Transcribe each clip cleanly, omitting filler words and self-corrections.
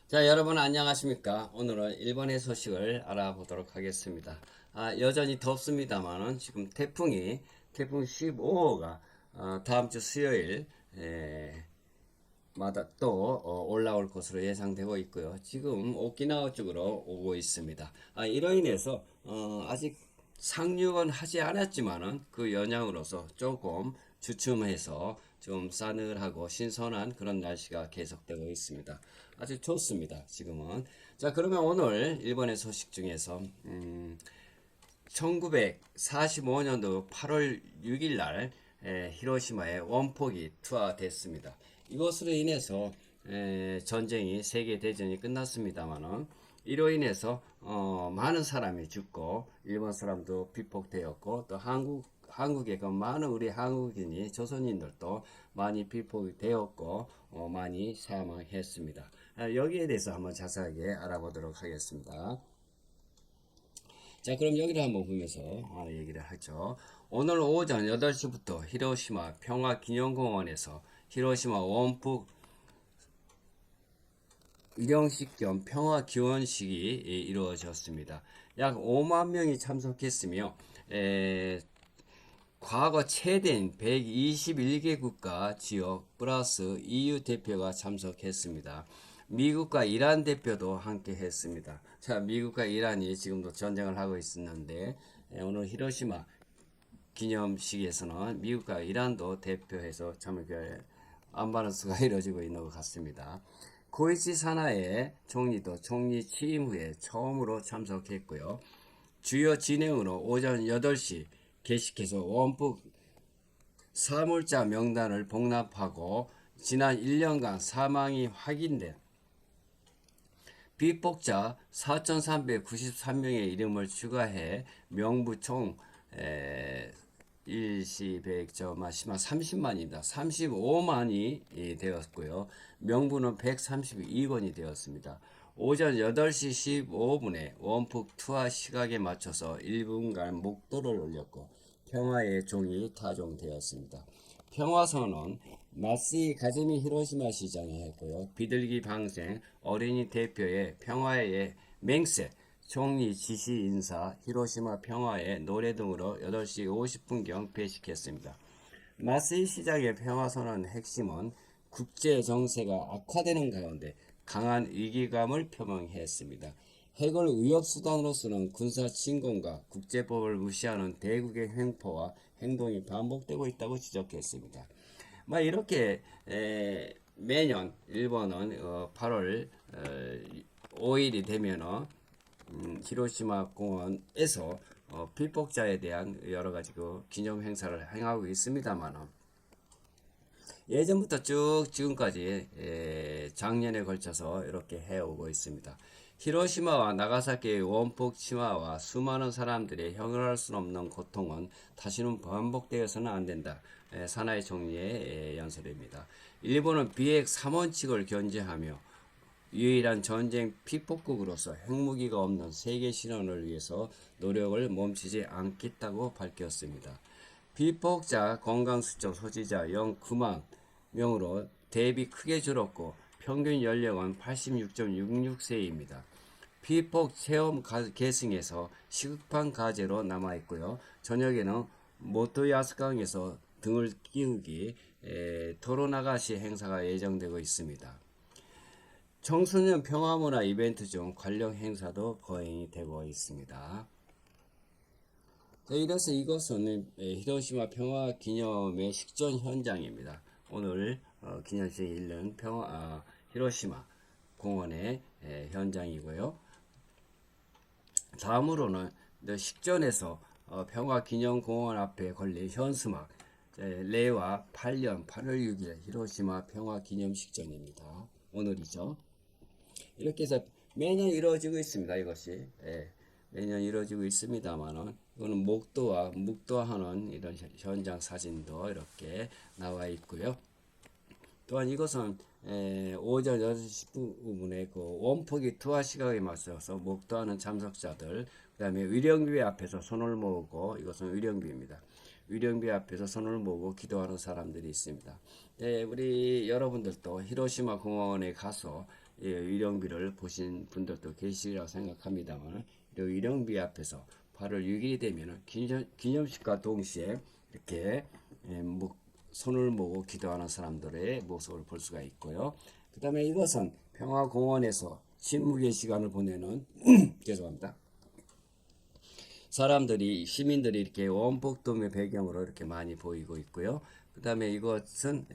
자, 여러분 안녕하십니까? 오늘은 일본의 소식을 알아보도록 하겠습니다. 여전히 덥습니다만은 지금 태풍 15호가 다음 주 수요일 마다 또 올라올 것으로 예상되고 있고요. 지금 오키나와 쪽으로 오고 있습니다. 이로 인해서 아직 상륙은 하지 않았지만은 그 영향으로서 조금 주춤해서 좀 싸늘하고 신선한 그런 날씨가 계속되고 있습니다. 아주 좋습니다. 지금은. 자, 그러면 오늘 일본의 소식 중에서 1945년도 8월 6일 날 히로시마에 원폭이 투하됐습니다. 이것으로 인해서 전쟁이 세계 대전이 끝났습니다만은 이로 인해서 많은 사람이 죽고 일본 사람도 비폭되었고 또 한국에 그 많은 우리 한국인이 조선인들도 많이 비폭이 되었고 많이 사망했습니다. 여기에 대해서 한번 자세하게 알아보도록 하겠습니다. 자, 그럼 여기를 한번 보면서 얘기를 하죠. 오늘 오전 8시부터 히로시마 평화기념공원에서 히로시마 원폭 일영식 겸 평화기원식이 이루어졌습니다. 약 5만 명이 참석했으며 과거 최대인 121개 국가 지역 플러스 EU 대표가 참석했습니다. 미국과 이란 대표도 함께 했습니다. 자, 미국과 이란이 지금도 전쟁을 하고 있었는데 오늘 히로시마 기념식에서는 미국과 이란도 대표해서 참 안바란스가 이루어지고 있는 것 같습니다. 고이치 사나의 총리도 총리 취임 후에 처음으로 참석했고요. 주요 진행으로 오전 8시 게시해서 원폭 사물자 명단을 복납하고 지난 1년간 사망이 확인된 비폭자 4,393명의 이름을 추가해 명부 총 일시백점아 30만입니다. 35만이 되었고요. 명부는 132건이 되었습니다. 오전 8시 15분에 원폭 투하 시각에 맞춰서 1분간 목도를 올렸고 평화의 종이 타종되었습니다. 평화선언 마쓰이 가즈미 히로시마 시장이 했고요. 비둘기 방생 어린이 대표의 평화의 맹세 총리 지시 인사 히로시마 평화의 노래 등으로 8시 50분경 배식했습니다. 마쓰이 시장의 평화선언 핵심은 국제 정세가 악화되는 가운데 강한 위기감을 표명했습니다. 핵을 위협수단으로서는 군사 침공과 국제법을 무시하는 대국의 횡포와 행동이 반복되고 있다고 지적했습니다. 이렇게 매년 일본은 8월 5일이 되면은 히로시마 공원에서 피폭자에 대한 여러 가지 그 기념 행사를 행하고 있습니다만은 예전부터 쭉 지금까지 작년에 걸쳐서 이렇게 해오고 있습니다. 히로시마와 나가사키의 원폭 침하와 수많은 사람들의 형용할 수 없는 고통은 다시는 반복되어서는 안 된다. 사나이 총리의 연설입니다. 일본은 비핵 3원칙을 견제하며 유일한 전쟁 피폭국으로서 핵무기가 없는 세계 실현을 위해서 노력을 멈추지 않겠다고 밝혔습니다. 비폭자 건강수적 소지자 0.9만 명으로 대비 크게 줄었고 평균 연령은 86.66세입니다. 피폭 체험 계승에서 시급한 과제로 남아있고요. 저녁에는 모토야스강에서 등을 끼우기 토로나가시 행사가 예정되고 있습니다. 청소년 평화문화 이벤트 중 관련 행사도 거행이 되고 있습니다. 이래서 이것은 히로시마 평화 기념의 식전 현장입니다. 오늘 기념식이 있는 히로시마 공원의 현장이고요. 다음으로는 식전에서 평화기념공원 앞에 걸린 현수막 레와 8년 8월 6일 히로시마 평화기념식전입니다. 오늘이죠. 이렇게 해서 매년 이루어지고 있습니다. 이것이 매년 이루어지고 있습니다만은 이거는 목도와 묵도하는 이런 현장 사진도 이렇게 나와 있고요. 또한 이것은 오전 6시 10분에 그 원폭이 투하 시각에 맞서서 목도하는 참석자들, 그 다음에 위령비 앞에서 손을 모으고, 이것은 위령비입니다. 위령비 앞에서 손을 모으고 기도하는 사람들이 있습니다. 우리 여러분들도 히로시마 공원에 가서 위령비를 보신 분들도 계시리라고 생각합니다만, 위령비 앞에서 8월 6일이 되면 기념식과 동시에 이렇게 손을 모으고 기도하는 사람들의 모습을 볼 수가 있고요. 그 다음에 이것은 평화공원에서 신무기의 시간을 보내는 죄송합니다. 시민들이 이렇게 원폭돔의 배경으로 이렇게 많이 보이고 있고요. 그 다음에 이것은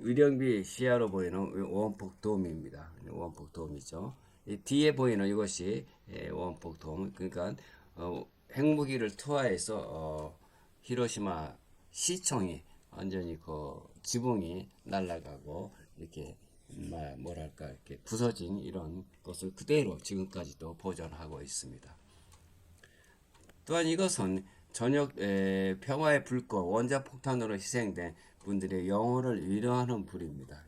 위령비 시야로 보이는 원폭돔입니다. 원폭돔이죠. 이 뒤에 보이는 이것이 원폭돔. 그러니까 핵무기를 투하해서 히로시마 시청이 완전히 그 지붕이 날아가고 이렇게 뭐랄까 이렇게 부서진 이런 것을 그대로 지금까지도 보존하고 있습니다. 또한 이것은 저녁 평화의 불꽃 원자폭탄으로 희생된 분들의 영혼을 위로하는 불입니다.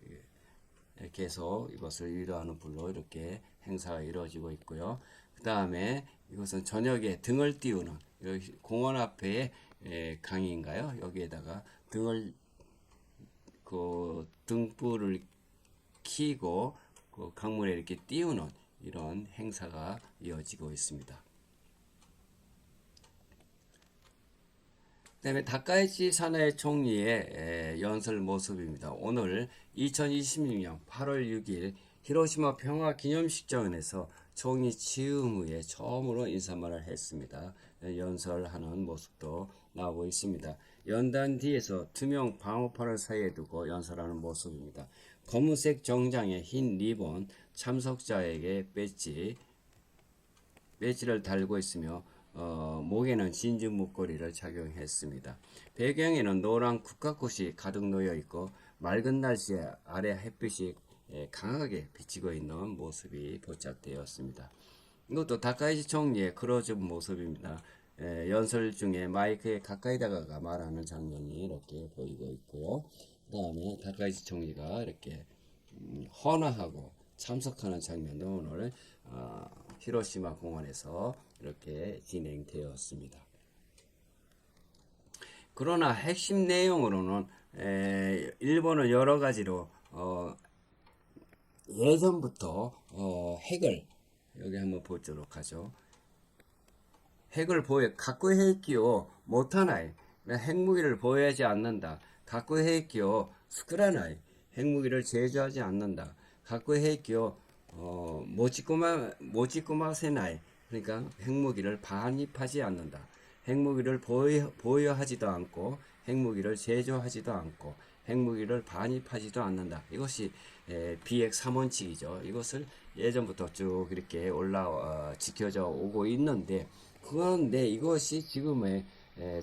계속 이것을 위로하는 불로 이렇게 행사가 이루어지고 있고요. 그 다음에 이것은 저녁에 등을 띄우는 공원 앞에 강인가요? 여기에다가 등불을 켜고 그 강물에 이렇게 띄우는 이런 행사가 이어지고 있습니다. 그다음에 다카이치 사나이 총리의 연설 모습입니다. 오늘 2026년 8월 6일 히로시마 평화 기념식전에서 총리 취임 후에 처음으로 인사말을 했습니다. 연설하는 모습도 나오고 있습니다. 연단 뒤에서 투명 방어판을 사이에 두고 연설하는 모습입니다. 검은색 정장에 흰 리본, 참석자에게 배지를 달고 있으며 목에는 진주 목걸이를 착용했습니다. 배경에는 노란 국화꽃이 가득 놓여 있고 맑은 날씨에 아래 햇빛이 강하게 비치고 있는 모습이 포착되었습니다. 이것도 다카이치 총리의 클로즈업 모습입니다. 연설 중에 마이크에 가까이 다가가 말하는 장면이 이렇게 보이고 있고요. 그 다음에 다카이치 총리가 이렇게 헌화하고 참석하는 장면도 오늘 히로시마 공원에서 이렇게 진행되었습니다. 그러나 핵심 내용으로는 일본은 여러 가지로 예전부터 핵을 여기 한번 보도록 하죠. 핵을 갖고 핵기요 못하나이 핵무기를 보유하지 않는다. 갖고 핵기요 스크라나이 핵무기를 제조하지 않는다. 갖고 핵기요 모치코마세나이 그러니까 핵무기를 반입하지 않는다. 핵무기를 보유하지도 않고 핵무기를 제조하지도 않고 핵무기를 반입하지도 않는다. 이것이 비핵 3원칙이죠. 이것을 예전부터 쭉 이렇게 지켜져 오고 있는데 그런데 이것이 지금의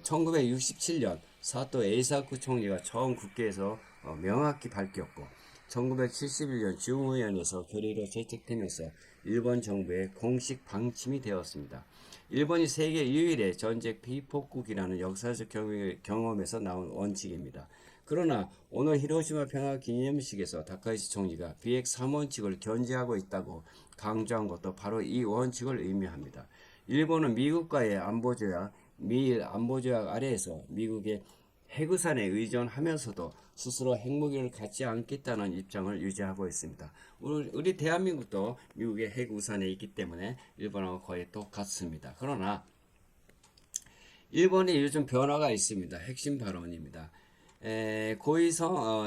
1967년 사토 에이사쿠 총리가 처음 국회에서 명확히 밝혔고 1971년 중의원에서 결의로 채택되면서 일본 정부의 공식 방침이 되었습니다. 일본이 세계 유일의 전쟁 비폭국이라는 역사적 경험에서 나온 원칙입니다. 그러나 오늘 히로시마 평화 기념식에서 다카이치 총리가 비핵 3원칙을 견지하고 있다고 강조한 것도 바로 이 원칙을 의미합니다. 일본은 미국과의 미일 안보조약 아래에서 미국의 핵우산에 의존하면서도 스스로 핵무기를 갖지 않겠다는 입장을 유지하고 있습니다. 우리 대한민국도 미국의 핵우산에 있기 때문에 일본하고 거의 똑같습니다. 그러나 일본에 요즘 변화가 있습니다. 핵심 발언입니다.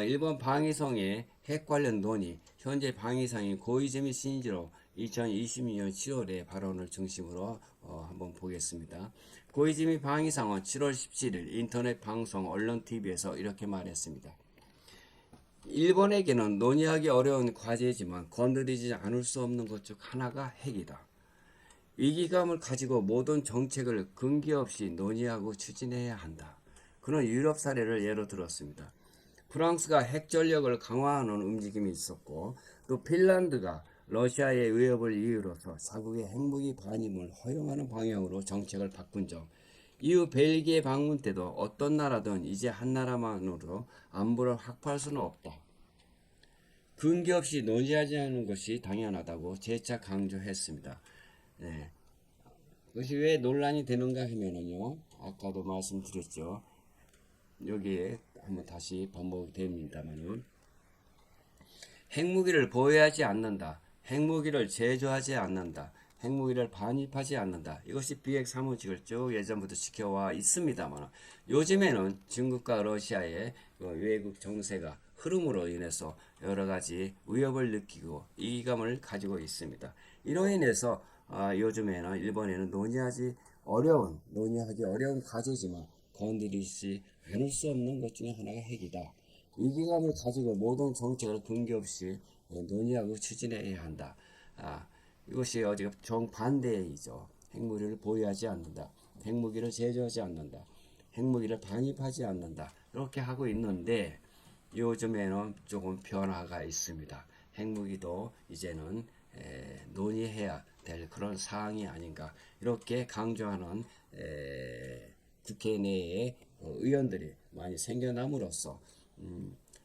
일본 방위성의 핵 관련 논의, 현재 방위상인 고이즈미 신지로 2022년 7월에 발언을 중심으로 한번 보겠습니다. 고이즈미 방위상은 7월 17일 인터넷 방송 언론 TV에서 이렇게 말했습니다. 일본에게는 논의하기 어려운 과제이지만 건드리지 않을 수 없는 것 중 하나가 핵이다. 위기감을 가지고 모든 정책을 근기 없이 논의하고 추진해야 한다. 그런 유럽 사례를 예로 들었습니다. 프랑스가 핵 전력을 강화하는 움직임이 있었고 또 핀란드가 러시아의 위협을 이유로서 자국의 핵무기 반입을 허용하는 방향으로 정책을 바꾼 점, 이후 벨기에 방문 때도 어떤 나라든 이제 한 나라만으로 안보를 확보할 수는 없다. 근기 없이 논의하지 않는 것이 당연하다고 재차 강조했습니다. 네. 그것이 왜 논란이 되는가 하면은요, 아까도 말씀드렸죠. 여기에 한번 다시 반복이 됩니다만은 핵무기를 보유하지 않는다. 핵무기를 제조하지 않는다. 핵무기를 반입하지 않는다. 이것이 비핵 사무직을 쭉 예전부터 지켜와 있습니다만 요즘에는 중국과 러시아의 외국 정세가 흐름으로 인해서 여러 가지 위협을 느끼고 이기감을 가지고 있습니다. 이로 인해서 요즘에는 일본에는 논의하기 어려운 과제지만 건드리지 않을 수 없는 것 중에 하나가 핵이다. 위기감을 가지고 모든 정책을 근거없이 논의하고 추진해야 한다. 이것이 어디가 정반대이죠. 핵무기를 보유하지 않는다. 핵무기를 제조하지 않는다. 핵무기를 반입하지 않는다. 이렇게 하고 있는데 요즘에는 조금 변화가 있습니다. 핵무기도 이제는 논의해야 될 그런 사항이 아닌가 이렇게 강조하는 국회 내에 의원들이 많이 생겨남으로써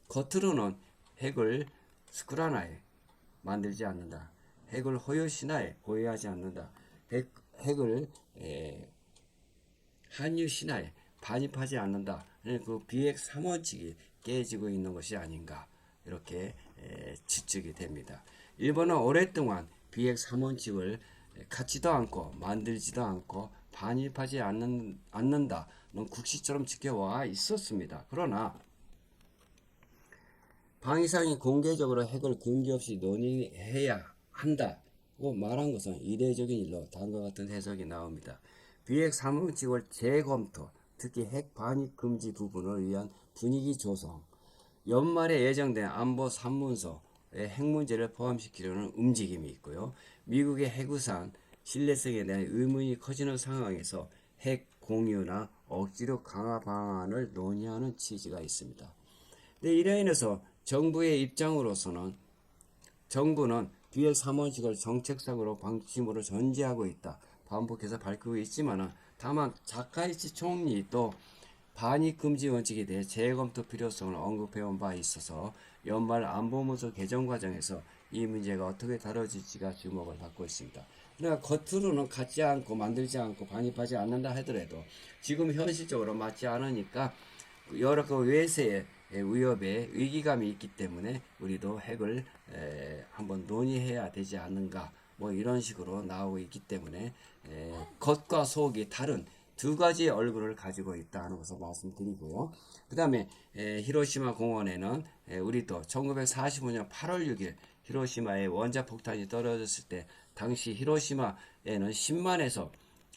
겉으로는 핵을 스크라나에 만들지 않는다. 핵을 호요신화에 보유하지 않는다. 핵을 한유 신화에 반입하지 않는다. 그 비핵 3원칙이 깨지고 있는 것이 아닌가 이렇게 추측이 됩니다. 일본은 오랫동안 비핵 3원칙을 갖지도 않고 만들지도 않고 반입하지 않는다는 국시처럼 지켜와 있었습니다. 그러나 방위상이 공개적으로 핵을 근거없이 논의해야 한다고 말한 것은 이례적인 일로 다음과 같은 해석이 나옵니다. 비핵 3원칙을 재검토, 특히 핵 반입 금지 부분을 위한 분위기 조성, 연말에 예정된 안보 3문서에 핵 문제를 포함시키려는 움직임이 있고요. 미국의 핵우산 신뢰성에 대한 의문이 커지는 상황에서 핵 공유나 억지로 강화 방안을 논의하는 취지가 있습니다. 근데 이로 인해서 정부의 입장으로서는 정부는 비핵 3원칙을 정책상으로 방침으로 전제하고 있다. 반복해서 밝히고 있지만 다만 자카이치 총리 또 반입 금지 원칙에 대해 재검토 필요성을 언급해온 바 있어서 연말 안보문서 개정 과정에서 이 문제가 어떻게 다뤄질지가 주목을 받고 있습니다. 그러나 겉으로는 갖지 않고 만들지 않고 반입하지 않는다 하더라도 지금 현실적으로 맞지 않으니까 여러 그 외세의 위협에 위기감이 있기 때문에 우리도 핵을 한번 논의해야 되지 않는가 뭐 이런 식으로 나오고 있기 때문에 겉과 속이 다른 두 가지 얼굴을 가지고 있다는 것을 말씀드리고요. 그 다음에 히로시마 공원에는 우리도 1945년 8월 6일 히로시마에 원자폭탄이 떨어졌을 때 당시 히로시마에는 10만에서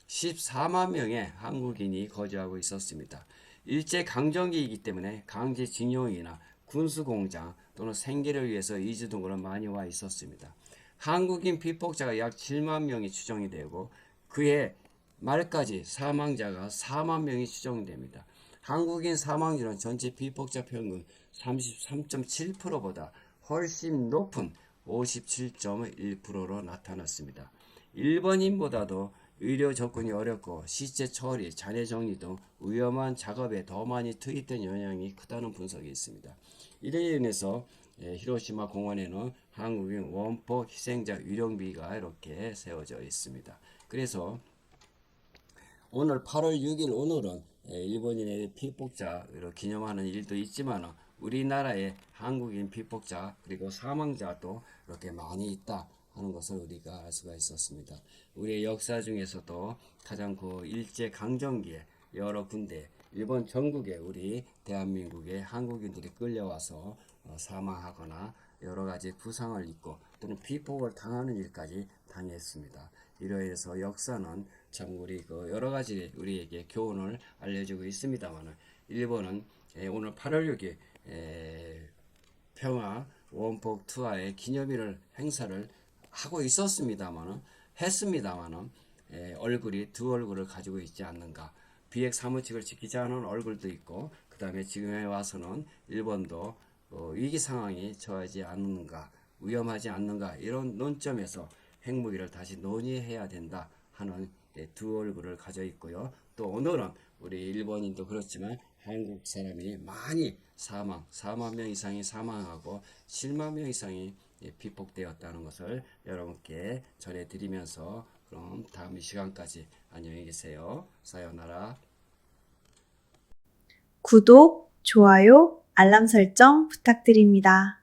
14만 명의 한국인이 거주하고 있었습니다. 일제 강점기이기 때문에 강제징용이나 군수공장 또는 생계를 위해서 이주 등으로 많이 와 있었습니다. 한국인 피폭자가 약 7만 명이 추정이 되고 그해 말까지 사망자가 4만 명이 추정됩니다. 한국인 사망률은 전체 피폭자 평균 33.7%보다 훨씬 높은 57.1%로 나타났습니다. 일본인보다도 의료 접근이 어렵고 시체 처리, 잔해 정리 등 위험한 작업에 더 많이 투입된 영향이 크다는 분석이 있습니다. 이로 인해서 히로시마 공원에는 한국인 원포 희생자 위령비가 이렇게 세워져 있습니다. 그래서 오늘 8월 6일 오늘은 일본인의 피폭자를 기념하는 일도 있지만 우리나라의 한국인 피폭자 그리고 사망자도 이렇게 많이 있다 하는 것을 우리가 알 수가 있었습니다. 우리의 역사 중에서도 가장 그 일제 강점기에 여러 군데 일본 전국에 우리 대한민국의 한국인들이 끌려와서 사망하거나 여러 가지 부상을 입고 또는 피폭을 당하는 일까지 당했습니다. 이로 인해서 역사는 참 우리 그 여러 가지 우리에게 교훈을 알려주고 있습니다만 일본은 오늘 8월 6일 평화 원폭 투하의 기념일을 행사를 하고 했습니다만은 얼굴이 두 얼굴을 가지고 있지 않는가. 비핵 사무칙을 지키지 않은 얼굴도 있고 그 다음에 지금에 와서는 일본도 위기 상황이 처하지 않는가 위험하지 않는가 이런 논점에서 핵무기를 다시 논의해야 된다 하는 두 얼굴을 가져 있고요. 또 오늘은 우리 일본인도 그렇지만 한국 사람이 많이 4만 명 이상이 사망하고 7만 명 이상이 피폭되었다는 것을 여러분께 전해드리면서 그럼 다음 시간까지 안녕히 계세요. 사요나라. 구독, 좋아요, 알람 설정 부탁드립니다.